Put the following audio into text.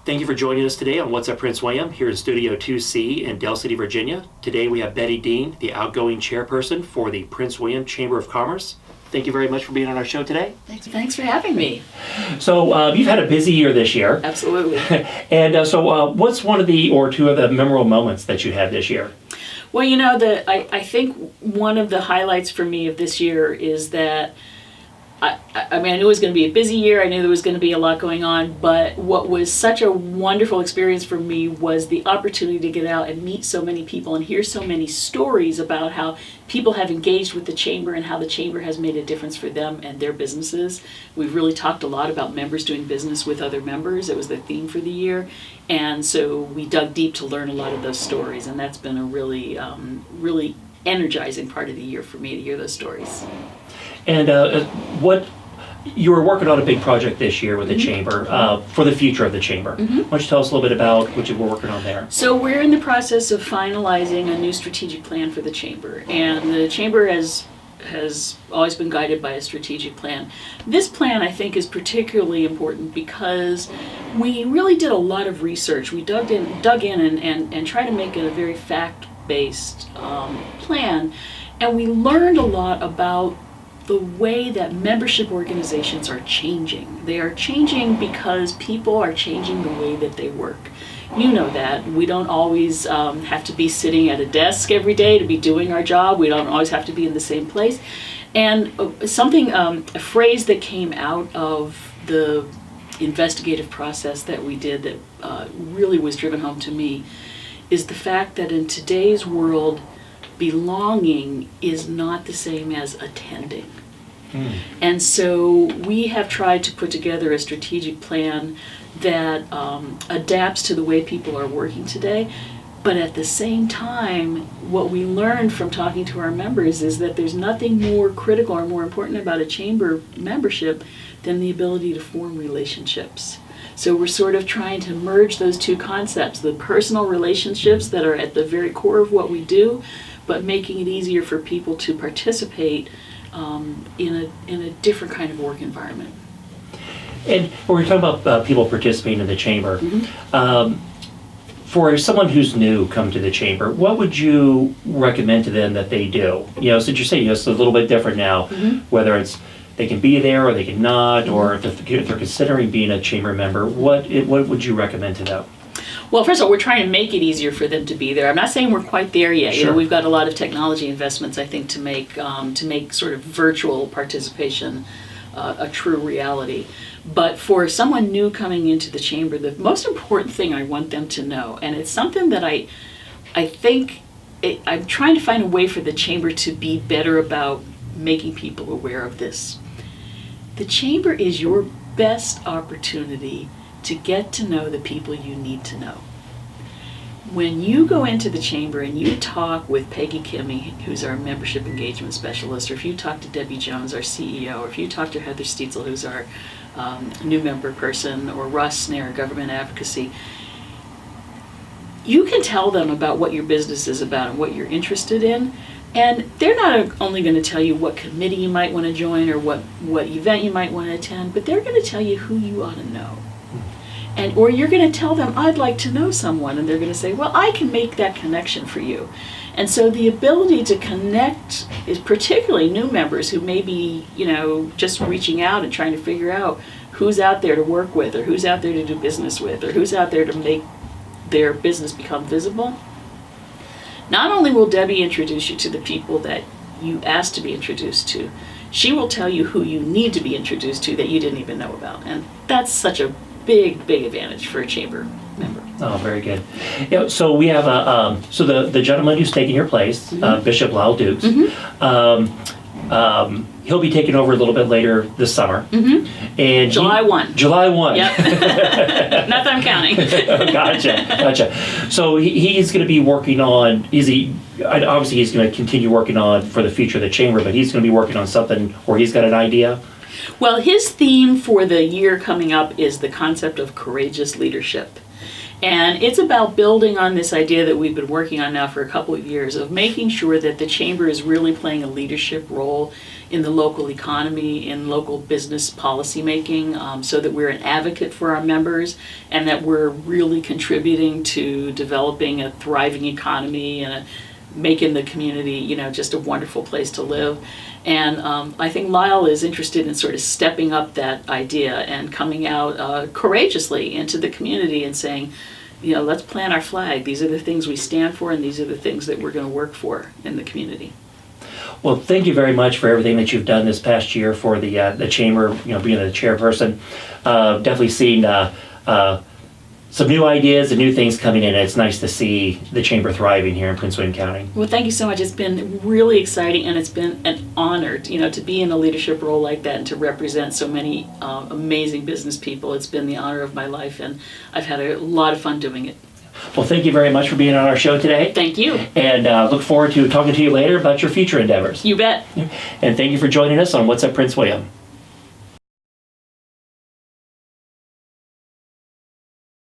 Thank you for joining us today on What's Up Prince William here in Studio 2C in Dell City, Virginia. Today we have Betty Dean, the outgoing chairperson for the Prince William Chamber of Commerce. Thank you very much for being on our show today. Thanks for having me. So you've had a busy year this year. Absolutely. And so what's one of the, or two of the memorable moments that you had this year? Well, I think one of the highlights for me of this year is that I mean, I knew it was going to be a busy year. I knew there was going to be a lot going on. But what was such a wonderful experience for me was the opportunity to get out and meet so many people and hear so many stories about how people have engaged with the chamber and how the chamber has made a difference for them and their businesses. We've really talked a lot about members doing business with other members. It was the theme for the year. And so we dug deep to learn a lot of those stories. And that's been a really, really energizing part of the year for me to hear those stories. And you were working on a big project this year with the chamber for the future of the chamber. Why don't you tell us a little bit about what you were working on there? So we're in the process of finalizing a new strategic plan for the chamber, and the chamber has always been guided by a strategic plan. This plan, I think, is particularly important because we really did a lot of research. We dug in and tried to make it a very fact-based plan, and we learned a lot about the way that membership organizations are changing. They are changing because people are changing the way that they work. You know that. We don't always have to be sitting at a desk every day to be doing our job. We don't always have to be in the same place. And a phrase that came out of the investigative process that we did that really was driven home to me is the fact that in today's world, belonging is not the same as attending. And so we have tried to put together a strategic plan that adapts to the way people are working today. But at the same time, what we learned from talking to our members is that there's nothing more critical or more important about a chamber membership than the ability to form relationships. So we're sort of trying to merge those two concepts, the personal relationships that are at the very core of what we do, but making it easier for people to participate in a different kind of work environment. And when we're talking about people participating in the chamber, for someone who's new come to the chamber, what would you recommend to them that they do? Since you're saying it's a little bit different now, whether it's they can be there or they can not, or if they're considering being a chamber member, what would you recommend to them? Well, first of all, we're trying to make it easier for them to be there. I'm not saying we're quite there yet. Sure. We've got a lot of technology investments, I think, to make sort of virtual participation a true reality. But for someone new coming into the chamber, the most important thing I want them to know, and it's something that I think I'm trying to find a way for the chamber to be better about making people aware of this. The chamber is your best opportunity to get to know the people you need to know. When you go into the chamber and you talk with Peggy Kimmy, who's our membership engagement specialist, or if you talk to Debbie Jones, our CEO, or if you talk to Heather Steitzel, who's our new member person, or Russ Snare, government advocacy, you can tell them about what your business is about and what you're interested in. And they're not only going to tell you what committee you might want to join or what event you might want to attend, but they're going to tell you who you ought to know. Or you're going to tell them, I'd like to know someone, and they're going to say, well, I can make that connection for you. And so the ability to connect is particularly new members who may be, just reaching out and trying to figure out who's out there to work with, or who's out there to do business with, or who's out there to make their business become visible. Not only will Debbie introduce you to the people that you asked to be introduced to, she will tell you who you need to be introduced to that you didn't even know about. And that's such a big advantage for a chamber member. Oh, very good. So we have the gentleman who's taking your place, Bishop Lyle Dukes. He'll be taking over a little bit later this summer. And July 1. July 1. Yep. Not that I'm counting. Gotcha. So he's going to be working on, obviously he's going to continue working on for the future of the chamber, but he's going to be working on something where he's got an idea. Well, his theme for the year coming up is the concept of courageous leadership. And it's about building on this idea that we've been working on now for a couple of years of making sure that the chamber is really playing a leadership role in the local economy, in local business policy making, so that we're an advocate for our members and that we're really contributing to developing a thriving economy and making the community, just a wonderful place to live. And I think Lyle is interested in sort of stepping up that idea and coming out courageously into the community and saying, let's plant our flag. These are the things we stand for, and these are the things that we're going to work for in the community. Well, thank you very much for everything that you've done this past year for the chamber. Being the chairperson, definitely seen some new ideas and new things coming in. It's nice to see the chamber thriving here in Prince William County. Well, thank you so much. It's been really exciting, and it's been an honor, to be in a leadership role like that and to represent so many amazing business people. It's been the honor of my life, and I've had a lot of fun doing it. Well, thank you very much for being on our show today. Thank you. And look forward to talking to you later about your future endeavors. You bet. And thank you for joining us on What's Up Prince William.